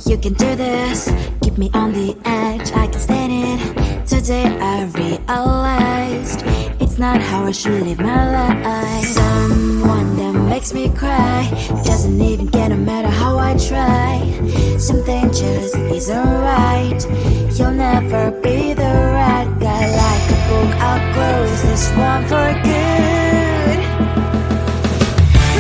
You can do this, keep me on the edge, I can stand it. Today I realized it's not how I should live my life. Someone that makes me cry doesn't even get no matter how I try. Something just isn't right. You'll never be the right guy. Like a book, I'll close this one for good.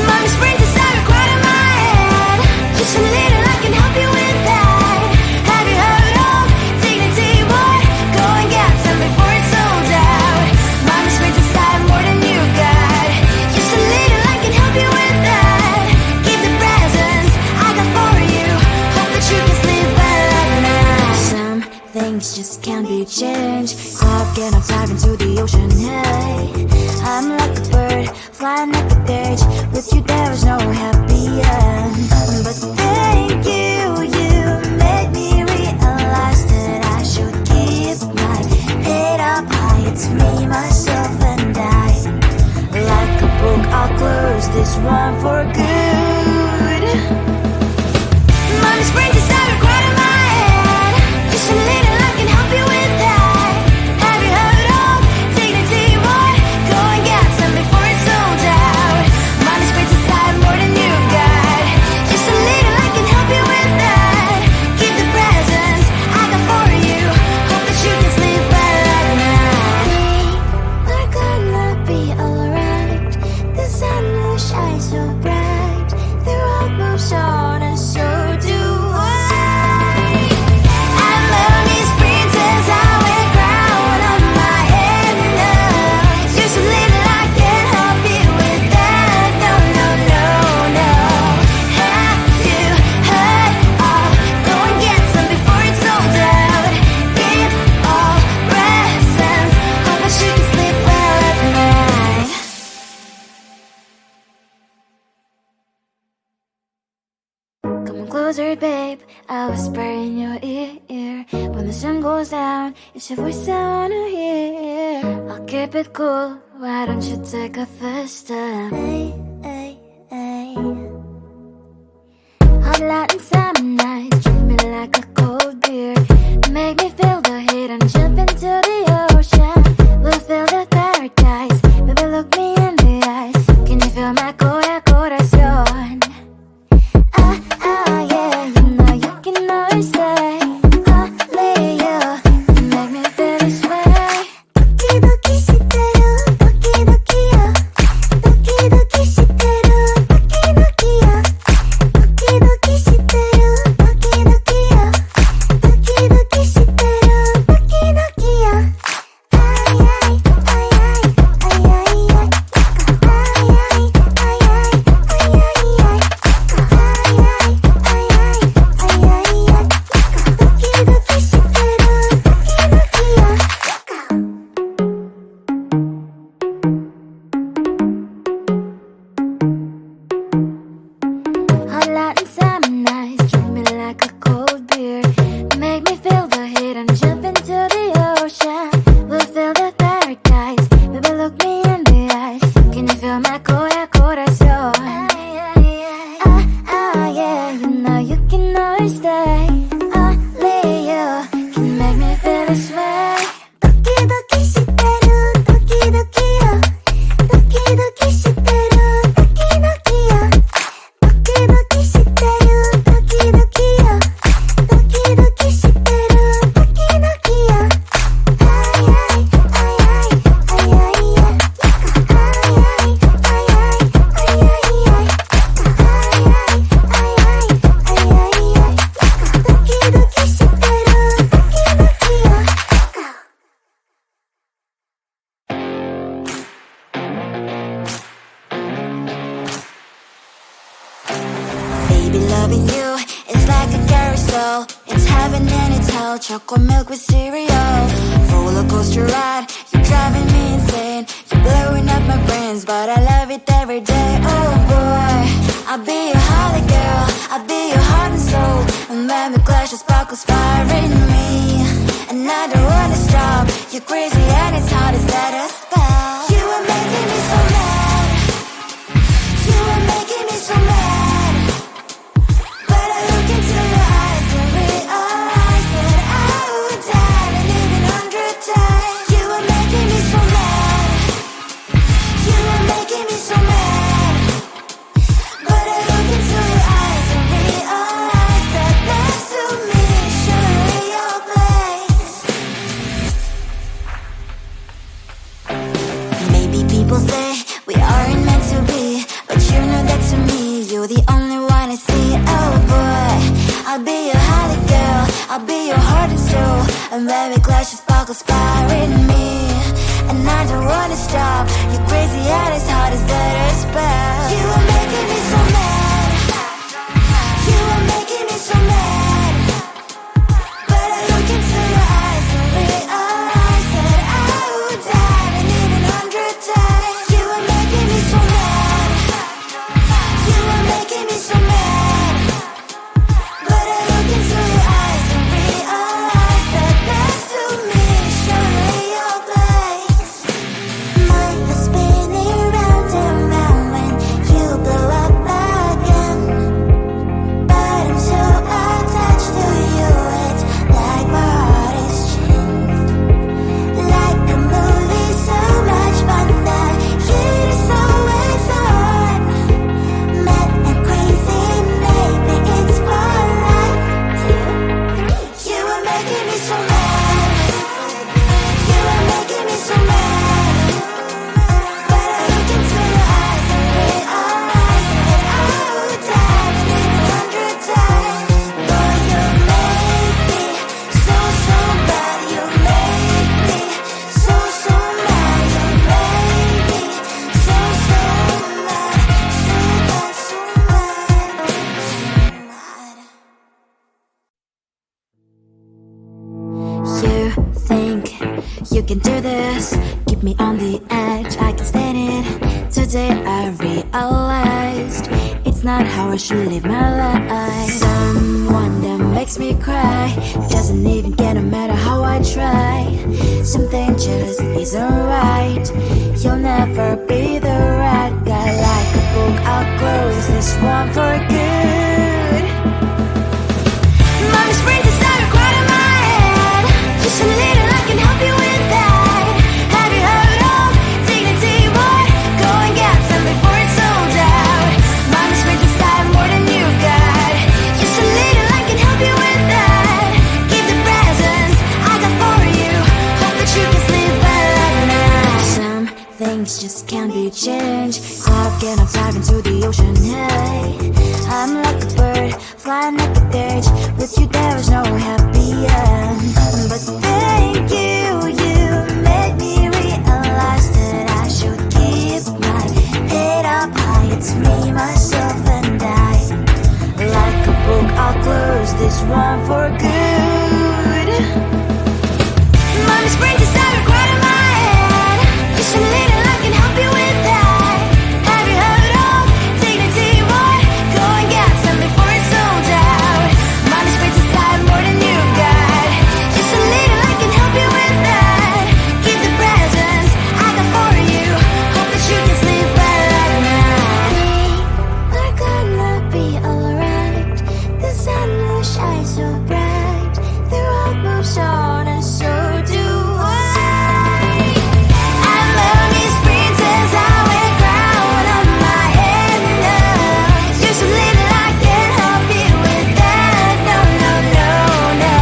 Mommy springs inside a quite in my head. Just a little, I can help you with that. Have you heard of dignity, boy? Go and get some before it's sold out. Mommy springs inside more than you got. Just a little, I can help you with that. Give the presents I got for you. Hope that you can sleep well at night. Some things just can't be changed. Cloud cannot dive into the ocean. Hey, I'm like a bird flying like a cage. With you there is no happy end. But thank you, you made me realize that I should keep my head up high. It's me, myself and I. Like a book, I'll close this one for good. Mommy springs inside a quite in my head. Just a little, I can help you with that. Have you heard of dignity, boy? Go and get some before it's sold out. Mommy springs inside more than you got. Just a little, I can help you with that. Keep the presents I got for you. Hope that you can sleep well at night. We're gonna be alright. The sun will shine so bright. The road moves on and so do I. And lonely sprinters, I wear crown on my head now. Just a little, I can help you with that. No, no, no, no. Have you heard of? Go and get some before it's sold out. Give all presents. Hope that you can sleep well at night. Come on closer, babe, I'll whisper in your ear. When the sun goes down, it's your voice I wanna hear. I'll keep it cool, why don't you take a first step? Hey, hey, hey. Hot light and summer nights, treat me like a cold beer. Make me feel the heat and jump into the ocean. We'll feel the paradise, baby look me in the eyes. Can you feel my corazón? Yeah, you know you can always stay. Only you can make me feel this way. 도끼도끼 시대로 도끼도끼요. 도끼도끼 시대로 도끼도끼요. 도끼도끼 시대로 도끼도끼요. 도끼도끼 시대로 도끼도끼요. 아이 아이 아이 아이 아이 아이 아이 아이 Hot light and summer nights, treat me like a cold beer. Make me feel the heat and jump into the ocean. We'll feel the paradise, baby look me in the eyes. Can you feel my corazón? Yeah, you know you can always stay. Only you can make me feel this way. 도끼도끼 시대로 도끼도끼요. 도끼도끼 시대로 도끼도끼요. 도끼도끼 시대로 도끼도끼요. 도끼도끼 시대로 도끼도끼요. 아이 아이 아이 아이 아이 아이 아이 아이 아이 아이 Baby, loving you is like a carousel. It's heaven and it's hell. Chocolate milk with cereal. Roller coaster ride. You're driving me insane. You're blowing up my brains, but I love it every day. Oh boy, I'll be your holly girl. I'll be your heart and soul. And when we clash, the sparkles fire in me. And I don't wanna stop. You're crazy and it's hard as that a spell. You are making me so mad. You are making me so mad. But I look into your eyes. baby, glass your sparkle inspiring me, and I don't wanna stop. You're crazy and as hard as that spell. You are making me so mad. You are making me so mad. But I look into your eyes and realize that I would die and even 100 times. You are making me so mad. You are making me so mad. But I look into your eyes and realize that that's to me surely your place. Mind is spinning round and round when you blow up again. But I'm so attached to you, it's like my heart is chained. Like a movie, so much fun that it is always on. Mad and crazy, maybe it's more like 2, 3. You are making me so mad. You are making me so mad. But I look into your eyes and realize that I would die and even 100 times. Boy, you make me so, so bad. You make me so, so mad. You make me so, so mad. So bad, so mad, so mad. You think you can do this, keep me on the edge, I can stand it. Today I realized it's not how I should live my life. Someone that makes me cry doesn't even get no matter how I try. Something just isn't right. You'll never be the right guy. Like a book, I'll close this one for good. Mommy's brains inside are quite in my head. Just a little, I can help you with that. Have you heard of dignity, boy? Go and get some before it's sold out. Mommy's brains inside more than you've got. Just a little, I can help you with that. Give the presents I got for you. Hope that you can sleep well at night. Some things just can't be changed. How can I dive into the ocean? Hey, I'm like a bird, flying like a cage. With you there is no happy end. But thank you, you made me realize that I should keep my head up high. It's me, myself, and I. Like a book, I'll close this one for good. Mommy's brains inside are quite in my head. Just a little, I can help you with that. Have you heard of dignity, boy? Go and get some before it's sold out. Mommy's brains inside more than you've got. Just a little, I can help you with that. Give the presents I got for you. Hope that you can sleep well at night. We're gonna be alright. The sun will shine so bright. The road moves on and so do I. I love these princess, I wear crown on my head now. Just a little, I can help you with that. No, no, no, no.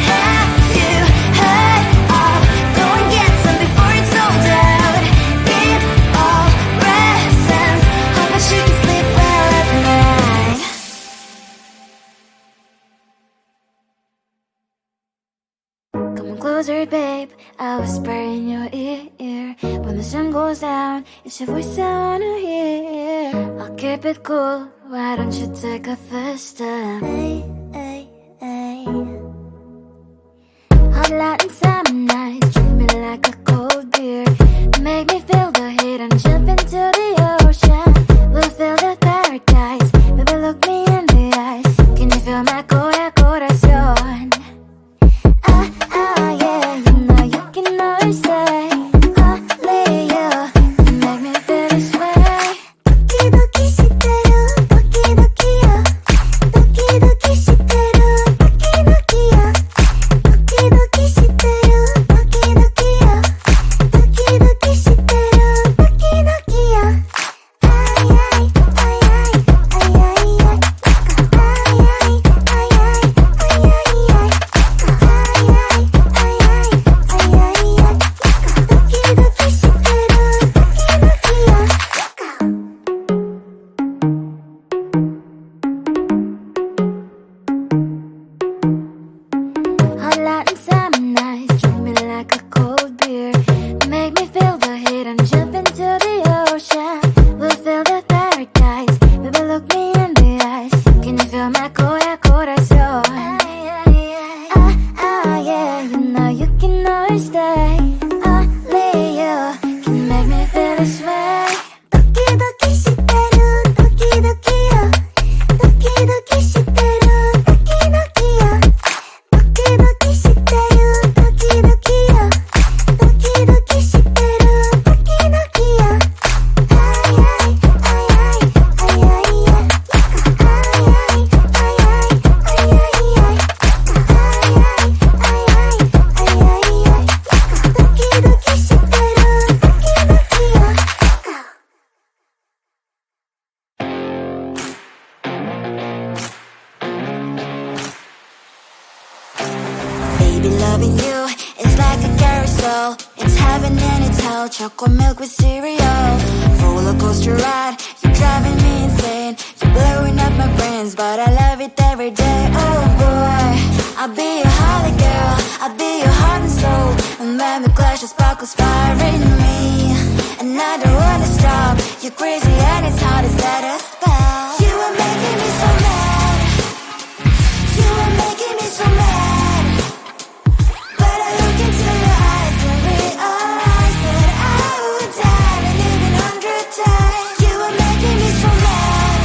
Have you heard of? Go and get some before it's sold out. Give all presents. Hope that you can sleep well at night. Come on closer, babe. I'll whisper in your ear. When the sun goes down, it's your voice I wanna hear. I'll keep it cool. Why don't you take a first step? Hey, hey, hey. Hot light and summer nights, treat me like a cold beer. Make me feel the heat and jump into the ocean. We'll feel the paradise. Baby, look me in the eyes. Can you feel my corazón? Yeah, you know you can always say only you make me feel this way. 도끼도끼 시대로 도끼도끼요. 도끼도끼 Loving you is like a carousel. It's heaven and it's hell. Chocolate milk with cereal. Roller coaster ride. You're driving me insane. You're blowing up my brains, but I love it every day. Oh boy, I'll be your holly girl. I'll be your heart and soul. And when we clash, the sparkles fire in me. And I don't wanna stop. You're crazy and it's hard as let us spell. You are making me so mad. You are making me so mad. But I look into your eyes and realize that I would die and even 100 times. You are making me so mad.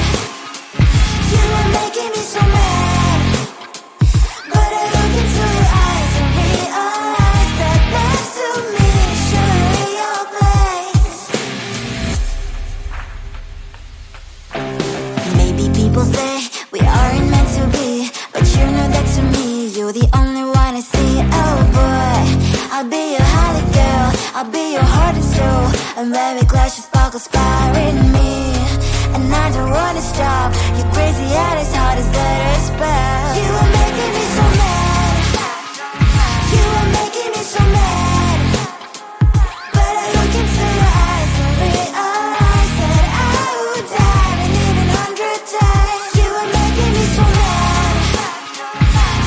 You are making me so mad. But I look into your eyes and realize that next to me is surely your place. Maybe people say we aren't meant to be, but you know that to me, you're the only one I see. Oh boy, I'll be your holly girl. I'll be your heart and soul. And when we clash, the sparkles fire in me. And I don't wanna stop. You're crazy and as hard as let her spell. You are making me so mad. You are making me so mad. But I look into your eyes and realize that I would die and even 100 times. You are making me so mad.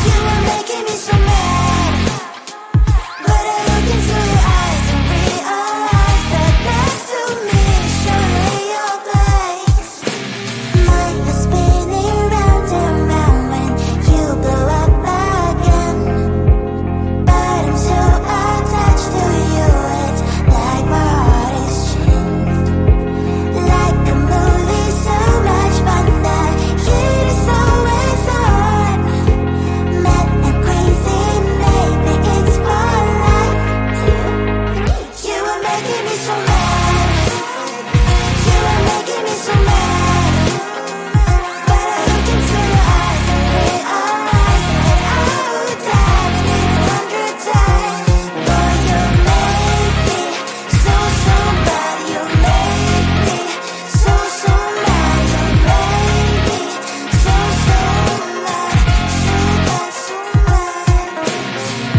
You are making me so mad. But I look into your eyes and realize that next to me is surely your place. Mind was spinning round and round when you blow up again. But I'm so attached to you, it's like my heart is chained. Like a movie, so much fun that heat is always on. Mad and crazy, maybe it's for life. You are making me so mad. You are making me so mad. But I look into your eyes and realize that I would die and even 100 times. Boy, you make me so, so bad. You make me so, so mad. You make me so, so mad. So bad, so mad, so mad.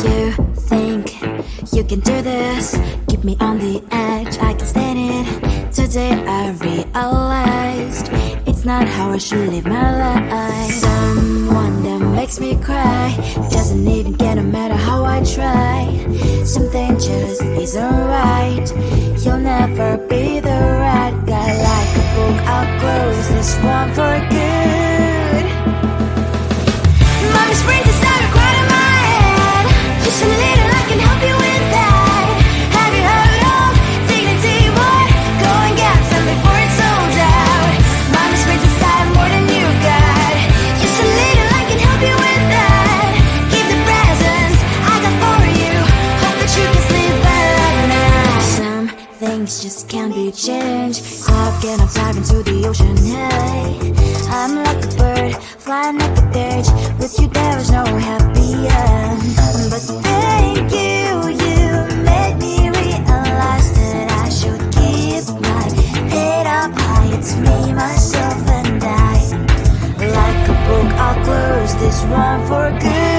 You think you can do this, keep me on the edge, I can stand it. Today I realized it's not how I should live my life. Someone that makes me cry doesn't even care no matter how I try. Something just isn't right. You'll never be the right guy. Like a book, I'll close this one for good. Mommy springs inside right in my head. Just a little, I can help you with that. Have you heard of dignity, boy? Go and get some before it's sold out. Mommy springs inside more than you've got. Just a little, I can help you with that. Keep the presents I got for you. Hope that you can sleep well at night. Some things just can't be changed. I'll get up, dive into the ocean, hey. I'm like a bird, flying like a bird. With you there is no happy end. But thank you, you made me realize that I should keep my head up high. It's me, myself and I. Like a book, I'll close this one for good.